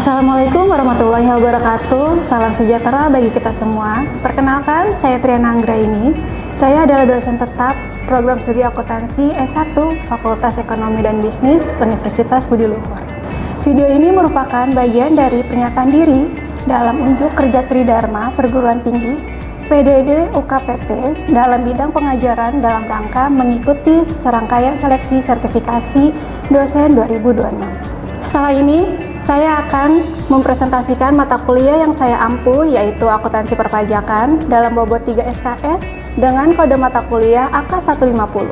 Assalamualaikum warahmatullahi wabarakatuh. Salam sejahtera bagi kita semua. Perkenalkan, saya Triana Anggraini. Saya adalah dosen tetap program studi akuntansi S1 Fakultas Ekonomi dan Bisnis Universitas Budi Luhur. Video ini merupakan bagian dari pernyataan diri dalam unjuk kerja Tridharma Perguruan Tinggi PDD UKPT dalam bidang pengajaran dalam rangka mengikuti serangkaian seleksi sertifikasi dosen 2026. Setelah ini, saya akan mempresentasikan mata kuliah yang saya ampu, yaitu akuntansi perpajakan dalam bobot 3 SKS dengan kode mata kuliah AK150.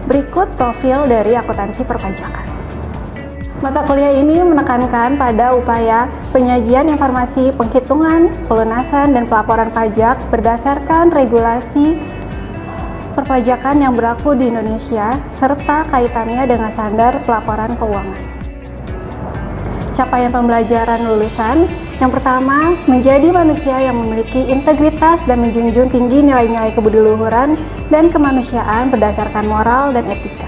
Berikut profil dari akuntansi perpajakan. Mata kuliah ini menekankan pada upaya penyajian informasi penghitungan, pelunasan, dan pelaporan pajak berdasarkan regulasi perpajakan yang berlaku di Indonesia, serta kaitannya dengan standar pelaporan keuangan. Capaian pembelajaran lulusan, yang pertama, menjadi manusia yang memiliki integritas dan menjunjung tinggi nilai-nilai kebudiluhuran dan kemanusiaan berdasarkan moral dan etika.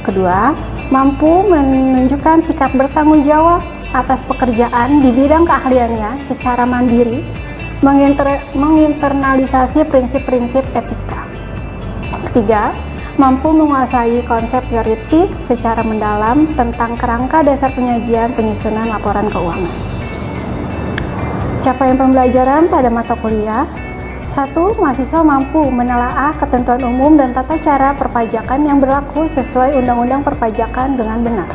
Kedua, mampu menunjukkan sikap bertanggung jawab atas pekerjaan di bidang keahliannya secara mandiri, menginternalisasi prinsip-prinsip etika. Ketiga, mampu menguasai konsep teoritis secara mendalam tentang kerangka dasar penyajian penyusunan laporan keuangan. Capaian pembelajaran pada mata kuliah: 1. Mahasiswa mampu menelaah ketentuan umum dan tata cara perpajakan yang berlaku sesuai Undang-Undang Perpajakan dengan benar.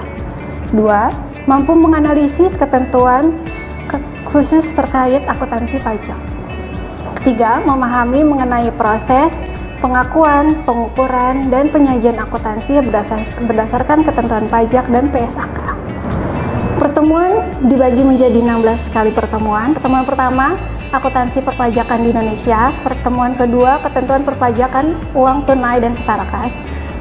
2. Mampu menganalisis ketentuan khusus terkait akuntansi pajak. 3. Memahami mengenai proses pengakuan, pengukuran, dan penyajian akuntansi berdasarkan ketentuan pajak dan PSAK. Pertemuan dibagi menjadi 16 kali pertemuan. Pertemuan pertama, akuntansi perpajakan di Indonesia. Pertemuan kedua, ketentuan perpajakan uang tunai dan setara kas.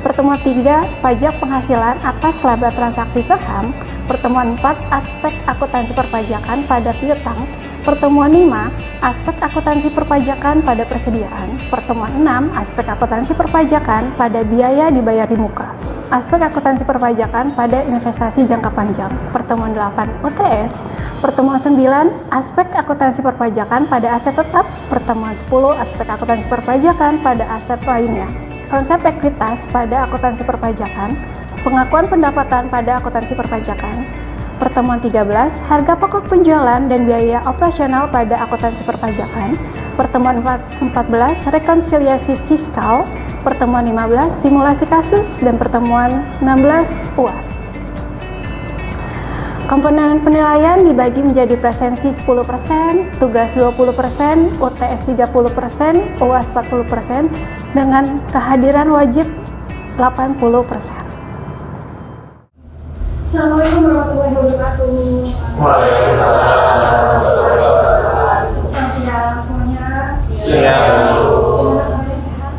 Pertemuan 3, pajak penghasilan atas laba transaksi saham. Pertemuan 4, aspek akuntansi perpajakan pada piutang. Pertemuan 5, aspek akuntansi perpajakan pada persediaan. Pertemuan 6, aspek akuntansi perpajakan pada biaya dibayar di muka. Aspek akuntansi perpajakan pada investasi jangka panjang. Pertemuan 8, UTS. Pertemuan 9, aspek akuntansi perpajakan pada aset tetap. Pertemuan 10, aspek akuntansi perpajakan pada aset lainnya. Konsep ekuitas pada akuntansi perpajakan. Pengakuan pendapatan pada akuntansi perpajakan. Pertemuan 13, harga pokok penjualan dan biaya operasional pada akuntansi perpajakan. Pertemuan 14, rekonsiliasi fiskal. Pertemuan 15, simulasi kasus. Dan pertemuan 16, UAS. Komponen penilaian dibagi menjadi presensi 10%, tugas 20%, UTS 30%, UAS 40%, dengan kehadiran wajib 80%. Assalamualaikum warahmatullahi wabarakatuh. Waalaikumsalam warahmatullahi wabarakatuh. Selamat siang semuanya. Siang. Gimana kalian sehat?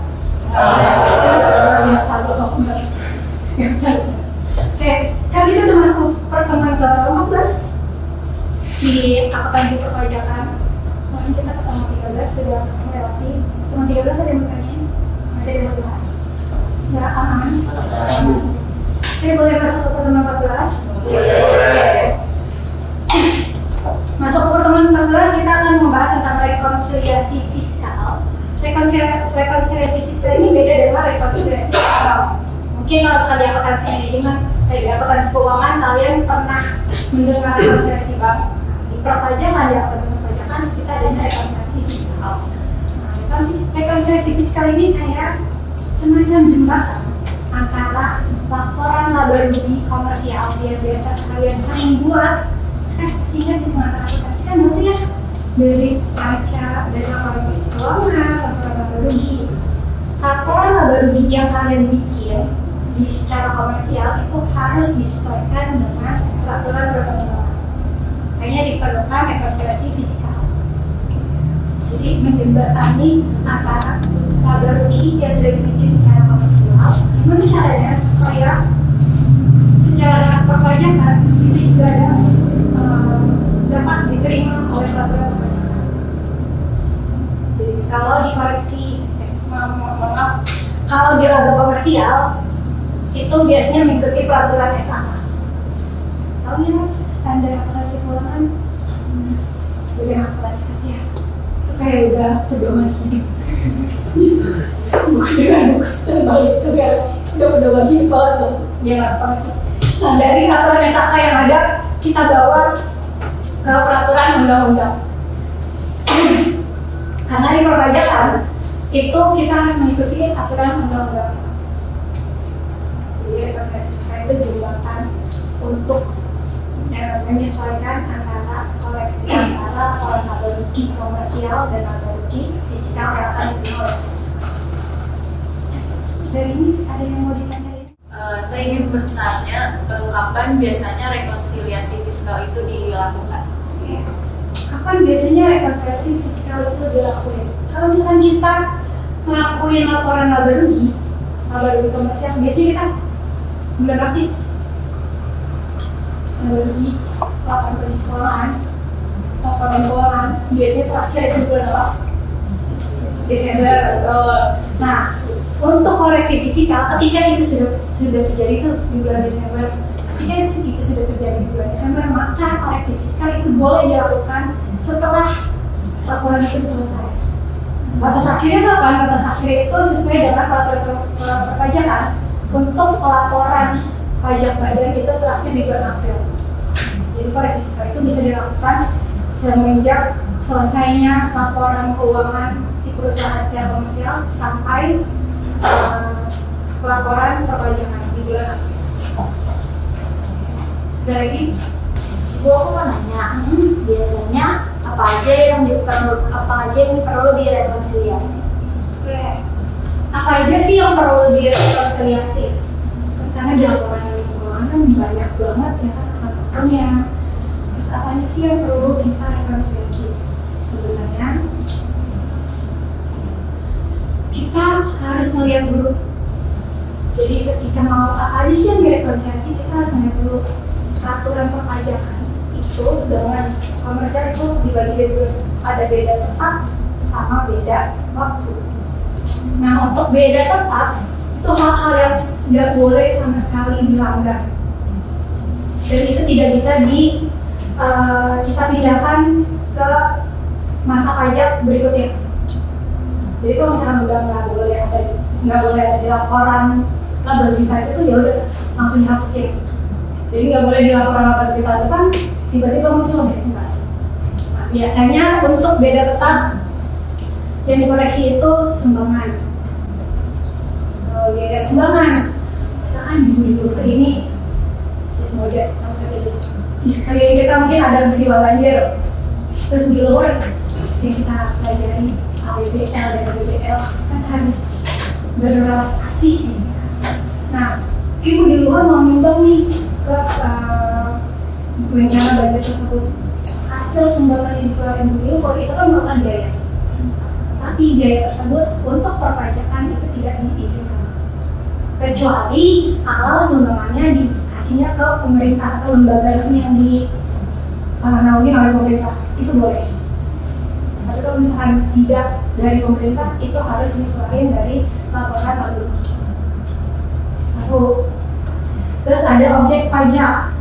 Biasa alhamdulillah. Oke, kali ini udah masuk pertemuan ke-14 di akuntansi perpajakan. Kemarin kita pertemuan 13 sudah melewati. Pertemuan 13 ada yang bertanya? Masih ada yang mau dibahas? Ya, aman. Saya boleh masuk ke pertemuan 14? Boleh. Masuk ke pertemuan 14, kita akan membahas tentang rekonsiliasi fiskal. Rekonsiliasi fiskal ini beda dengan rekonsiliasi fiskal. Mungkin kalau sekali akuntansi manajemen, kayak akuntansi keuangan, kalian pernah mendengar rekonsiliasi bank. Di perpajakan, di akuntansi perpajakan, kita ada rekonsiliasi fiskal. Nah, rekonsiliasi fiskal ini kayak semacam jembatan antara laporan laba rugi komersial yang biasa kalian sering buat, sehingga di mata akuntansi kan berarti ya dari baca dari laporan keuangan, laporan laba rugi, laporan laba rugi yang kalian bikin di secara komersial itu harus disesuaikan dengan peraturan perundang-undangan. Makanya diperlukan rekonsiliasi fiskal. Jadi menjembatani antara laba rugi yang sudah dibikin secara komersial, gimana caranya supaya secara perpajakan itu juga dapat diterima oleh peraturan perpajakan. Jadi kalau dikoreksi, kalau di laba komersial itu biasanya mengikuti peraturan SAK. Tahu ya standar akuntansi keuangan? sebagai anak klasifikasi ya, itu kayak udah pedoman hidup. Bukan dengan buku terbaik itu ya, udah pedoman hidup banget loh, dia banget sih. Nah dari aturan SAK yang ada, kita bawa ke peraturan undang-undang. Karena di perpajakan itu kita harus mengikuti aturan undang-undang. Jadi rekonsiliasi fiskal itu digunakan untuk menyesuaikan antara koleksi antara laba rugi komersial dan laba rugi fiskal yang akan diterima oleh dari ini ada yang mau ditanyain? Saya ingin bertanya, kapan biasanya rekonsiliasi fiskal itu dilakukan? Oke. Kapan biasanya rekonsiliasi fiskal itu dilakukan? Kalau misalkan kita ngelakuin laporan laba rugi komersial, biasanya kita bulan apa sih? Laba rugi, laporan posisi keuangan, laporan keuangan, biasanya terakhir itu bulan apa? Desember. Nah, untuk koreksi fiskal ketika itu sudah terjadi itu di bulan Desember, ketika itu sudah terjadi di bulan Desember, maka koreksi fiskal itu boleh dilakukan setelah laporan itu selesai. Batas akhirnya kapan? Batas akhir itu sesuai dengan peraturan perpajakan untuk pelaporan pajak badan itu terakhir di bulan April. Jadi koreksi fiskal itu bisa dilakukan semenjak selesainya laporan keuangan si perusahaan secara komersial sampai pelaporan perpajakan di bulan April. Ada lagi? Bu, aku mau nanya, biasanya apa aja yang perlu direkonsiliasi? Oke. Apa aja sih yang perlu direkonsiliasi? Karena di laporan keuangan kan banyak banget ya kan. Terus apa aja sih yang perlu kita rekonsiliasi? Sebenarnya kita harus melihat dulu. Jadi ketika mau apa aja sih yang direkonsiliasi, kita harus melihat dulu peraturan perpajakan itu dengan komersial itu dibagi dua, ada beda tetap sama beda waktu. Nah untuk beda tetap itu hal-hal yang nggak boleh sama sekali dilanggar dan itu tidak bisa kita pindahkan ke masa pajak berikutnya. Jadi kalau misalnya udah nggak boleh ada di laporan laba bisa itu ya udah langsung dihapusin. Jadi nggak boleh di laporan laba kita depan tiba-tiba muncul deh. Nah, biasanya untuk beda tetap yang dikoreksi itu sumbangan. Kalau biaya sumbangan, misalkan ibu-ibu ini ya semoga sampai di sekeliling kita mungkin ada musibah banjir, terus di luar yang kita pelajari APBL dan BBL kan harus berrelasi. Nah, ibu di luar mau nyumbang nih ke bencana banjir tersebut, hasil sumbangan yang dikeluarkan dulu kalau itu kan merupakan biaya, tapi biaya tersebut untuk perpajakan itu tidak diizinkan kecuali kalau sumbangannya dikasihnya ke pemerintah atau lembaga resmi yang dinaungi oleh pemerintah, itu boleh. Tapi kalau misalkan tidak dari pemerintah, itu harus dikeluarin dari laporan laba rugi. Satu. Terus ada objek pajak.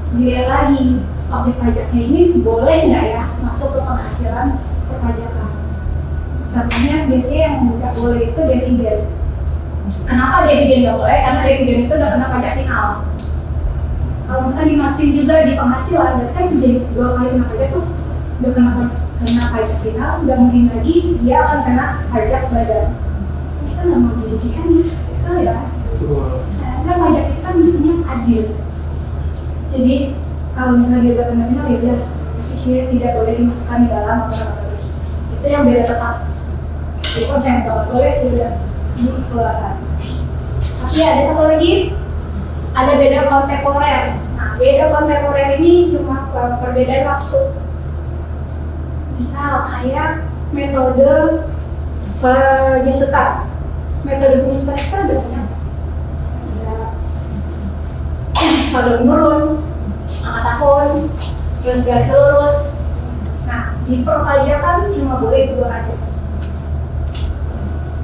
Dilihat lagi, objek pajaknya ini boleh nggak ya masuk ke penghasilan perpajakan. Contohnya biasanya yang nggak boleh itu dividen. Kenapa dividen nggak boleh? Karena dividen itu udah kena pajak final. Kalau misalnya dimasukin juga di penghasilan, berarti kan jadi 2 kali kena pajak tuh udah kena pajak final, nggak mungkin lagi dia akan kena pajak badan. Ini kan nggak mau dirugikan ya, kan pajak itu kan mestinya adil. Jadi kalau misalnya dia udah kena final ya udah, dia tidak boleh dimasukkan di dalam laporan laba rugi. Itu yang beda tetap. Jadi kalau saya nggak boleh ya udah dikeluarkan. Tapi ada satu lagi, ada beda kontemporer. Nah, beda kontemporer ini cuma perbedaan waktu. Misal kayak metode penyusutan. Metode penyusutan itu ada banyak. Saldo menurun, angka tahun, terus garis lurus. Nah, di perpajakan cuma boleh 2 aja.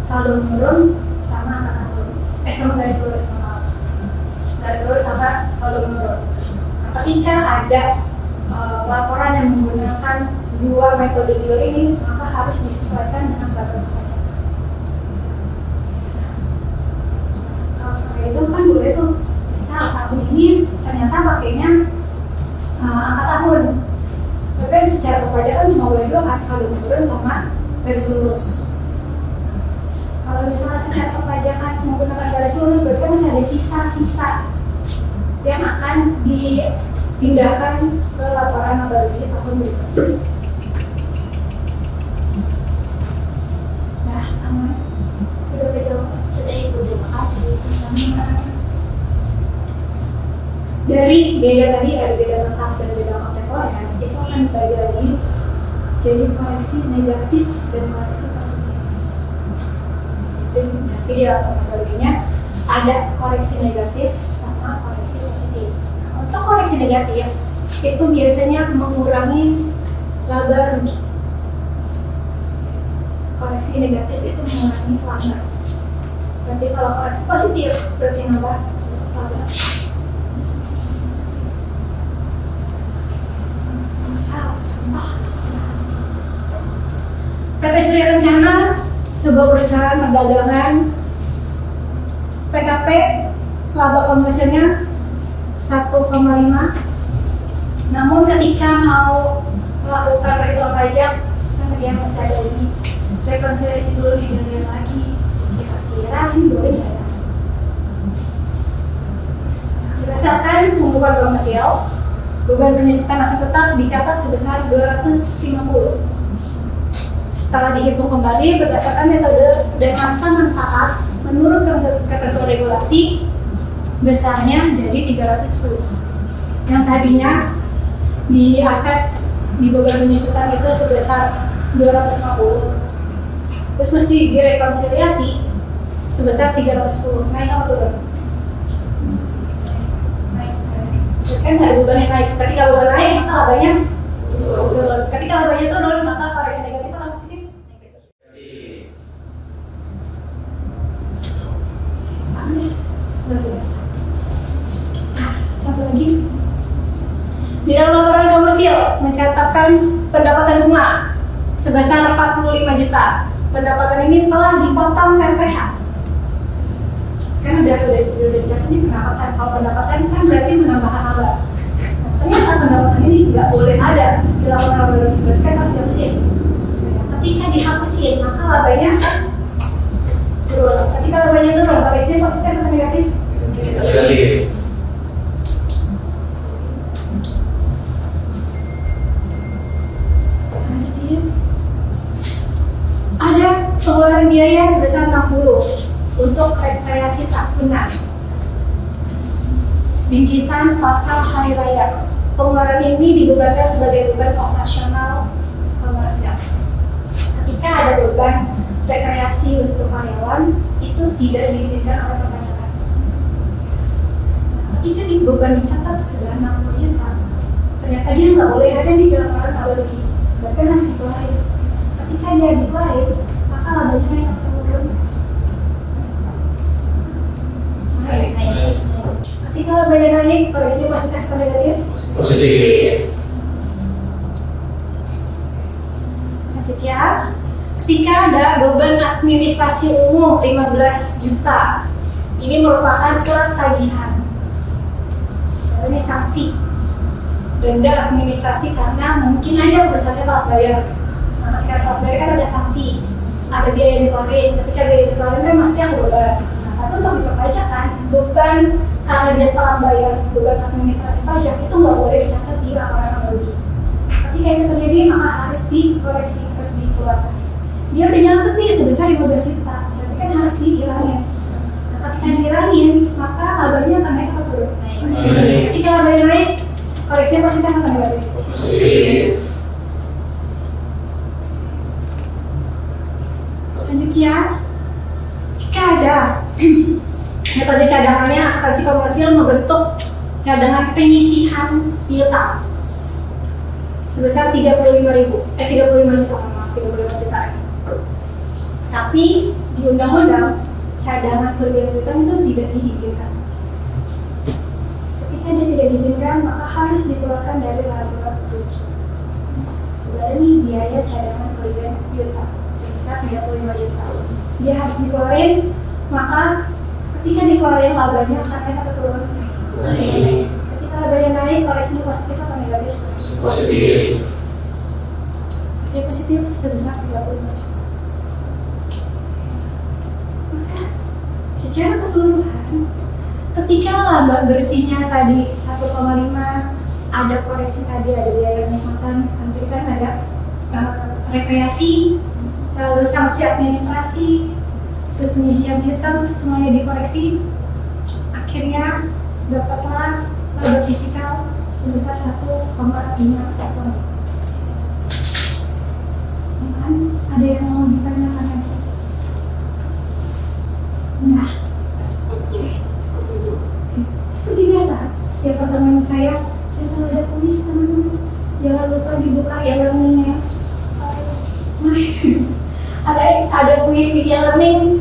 Saldo menurun sama angka tahun. Sama garis lurus, maaf. Garis lurus sama saldo menurun. Nah, ketika ada laporan yang menggunakan dua metode di luar ini, maka harus disesuaikan dengan laba perpajakan. Kalau soal itu kan boleh tuh, misal tahun ini ternyata pakainya angka tahun, tapi kan secara perpajakan cuma boleh dua kan, saldo menurun sama garis lurus. Kalau misalnya secara perpajakan menggunakan garis lurus, berarti kan masih ada sisa-sisa yang akan dipindahkan ke laporan laba rugi tahun berikutnya. Nah, aman. Sudah dijawab. Sudah Ibu, terima kasih. Dari beda tadi ada beda tetap dan beda kontemporer, itu akan dibagi lagi jadi koreksi negatif dan koreksi positif. Dan nanti di laporan laba ruginya ada koreksi negatif sama koreksi positif. Nah, untuk koreksi negatif itu biasanya mengurangi laba rugi. Koreksi negatif itu mengurangi laba. Tapi kalau koreksi positif berarti nambah laba. Misal contoh, PT Surya Kencana, sebuah perusahaan perdagangan, PKP laba komersilnya 1,5. Namun ketika mau melakukan perhitungan pajak, kan dia masih ada ini rekonsiliasi dulu dilihat lagi, kira-kira ini boleh nggak ya? Berdasarkan pembukuan komersial, beban penyusutan aset tetap dicatat sebesar 250. Setelah dihitung kembali berdasarkan metode dan masa manfaat menurut ketentuan regulasi, besarnya jadi 310. Yang tadinya di aset di beban penyusutan itu sebesar 250, terus mesti direkonsiliasi sebesar 310. Naik apa turun? Naik. Kan ada beban yang naik. Ketika beban naik maka labanya turun. Ketika labanya turun maka koreksi negatif atau positif? Luar biasa. Satu lagi, di dalam laporan komersil mencatatkan pendapatan bunga sebesar 45 juta. Pendapatan ini telah dipotong PPh. Kan udah dicatat ini pendapatan. Kalau pendapatan kan berarti menambahkan laba. Ternyata pendapatan ini nggak boleh ada di laporan laba rugi, berarti kan harus dihapusin. Ketika dihapusin maka labanya turun. Ketika labanya turun, koreksinya positif atau negatif? Negatif. Ada pengeluaran biaya sebesar 60 untuk rekreasi tahunan, bingkisan pasar hari raya. Pengeluaran ini dibebankan sebagai beban operasional komersial. Ketika ada beban rekreasi untuk karyawan, itu tidak diizinkan oleh perpajakan. Ketika beban dicatat sudah 60 juta, ternyata dia nggak boleh ada di laporan laba rugi, bahkan harus dikeluarin. Ketika dia dikeluarin, maka labanya naik atau turun? Naik. Ketika labanya naik, koreksi positif atau negatif? Positif. Lanjut ya. Ketika ada beban administrasi umum 15 juta, ini merupakan surat tagihan. Ini sanksi denda administrasi karena mungkin aja perusahaannya telat bayar. Nah, ketika telat bayar kan ada sanksi, ada biaya yang dikeluarin. Ketika biaya dikeluarin kan maksudnya ada beban. Nah, tapi untuk diperpajakan, beban karena dia telat bayar, beban administrasi pajak itu nggak boleh dicatat di laporan laba rugi. Ketika itu terjadi maka harus dikoreksi, harus dikeluarkan. Dia udah nyatet nih sebesar 15 juta, berarti kan harus dihilangin. Nah, ketika dihilangin, maka labanya akan naik atau turun? Naik. Ketika labanya naik, koreksi positif atau negatif? Positif. Lanjut ya. Jika ada metode cadangannya, akuntansi komersil membentuk cadangan penyisihan piutang sebesar 35 juta, maaf, 35 juta. Tapi di undang-undang cadangan kerugian piutang itu tidak diizinkan. Ketika dia tidak diizinkan, maka harus dikeluarkan dari laba rugi. ada nih biaya cadangan kerugian piutang sebesar 35 juta. Dia harus dikeluarin, maka ketika dikeluarin labanya akan naik atau turun? Naik. Ketika labanya naik, koreksinya positif atau negatif? Positif. Koreksi positif sebesar 35 juta. Maka secara keseluruhan, ketika laba bersihnya tadi 1,5, ada koreksi tadi, ada biaya penikmatan, kan ada rekreasi, lalu sanksi administrasi, terus pengisian piutang, semuanya dikoreksi, akhirnya dapatlah laba fisikal sebesar 1,50. Ya kan? Ada yang mau ditanyakan lagi? Nah, seperti biasa, setiap pertemuan saya selalu ada kuis, teman-teman. Jangan lupa dibuka e-learning-nya. Ada kuis di e-learning,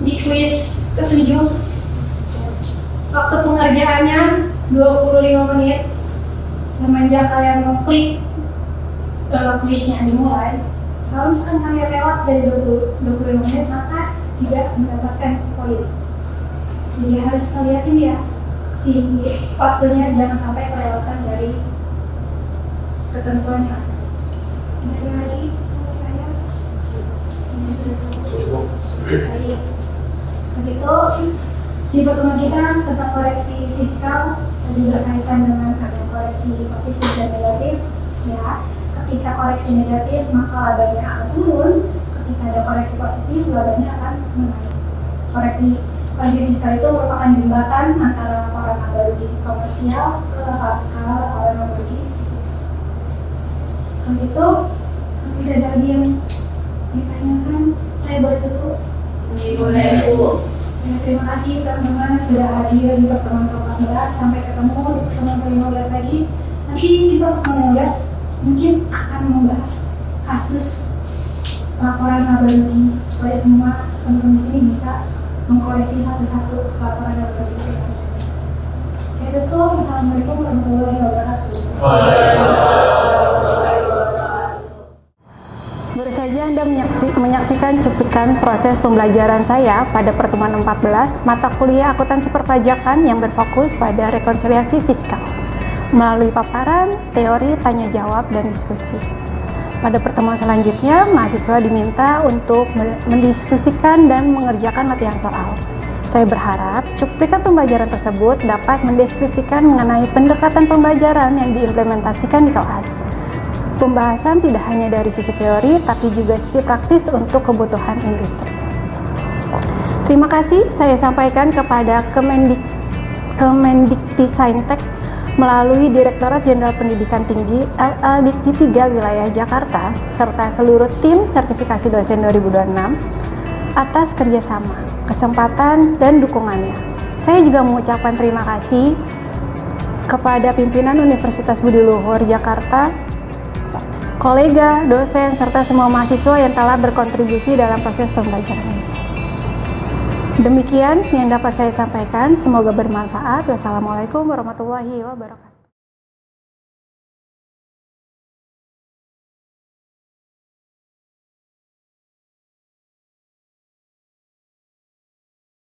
di kuis ke-7. Waktu pengerjaannya 25 menit. Semenjak kalian mengklik kuisnya dimulai, kalau misalkan kalian lewat dari 25 menit, maka tidak mendapatkan poin. Jadi harus lihatin ya, si waktunya jangan sampai kelewatan dari ketentuannya. Dari lagi, ini sudah cukup. Baik. Begitu di pertemuan kita tentang koreksi fiskal tadi berkaitan dengan ada koreksi positif dan negatif. Ya, ketika koreksi negatif maka labanya akan turun. Ketika ada koreksi positif labanya akan menaik. Koreksi fiskal itu merupakan jembatan antara laporan laba rugi komersial ke laporan laba rugi fiskal. Kalau itu, kalau tidak ada lagi yang ditanyakan, saya boleh tutup. Boleh, Bu. Ya, terima kasih teman-teman sudah hadir di pertemuan ke-14. Sampai ketemu di pertemuan ke-15 lagi. Nanti di pertemuan ke-15 mungkin akan membahas kasus laporan laba rugi supaya semua teman-teman di sini bisa mengkoreksi satu-satu laporan laba rugi. Saya tutup. Assalamualaikum warahmatullahi wabarakatuh. Baru saja Anda menyaksikan cuplikan proses pembelajaran saya pada pertemuan 14 mata kuliah akuntansi perpajakan yang berfokus pada rekonsiliasi fiskal melalui paparan, teori, tanya jawab, dan diskusi. Pada pertemuan selanjutnya, mahasiswa diminta untuk mendiskusikan dan mengerjakan latihan soal. Saya berharap cuplikan pembelajaran tersebut dapat mendeskripsikan mengenai pendekatan pembelajaran yang diimplementasikan di kelas. Pembahasan tidak hanya dari sisi teori, tapi juga sisi praktis untuk kebutuhan industri. Terima kasih saya sampaikan kepada Kemendikti-Saintek melalui Direktorat Jenderal Pendidikan Tinggi LL Dikti 3 Wilayah Jakarta, serta seluruh tim sertifikasi dosen 2026 atas kerjasama, kesempatan, dan dukungannya. Saya juga mengucapkan terima kasih kepada pimpinan Universitas Budi Luhur Jakarta, kolega, dosen, serta semua mahasiswa yang telah berkontribusi dalam proses pembelajaran ini. Demikian yang dapat saya sampaikan, semoga bermanfaat. Wassalamualaikum warahmatullahi wabarakatuh.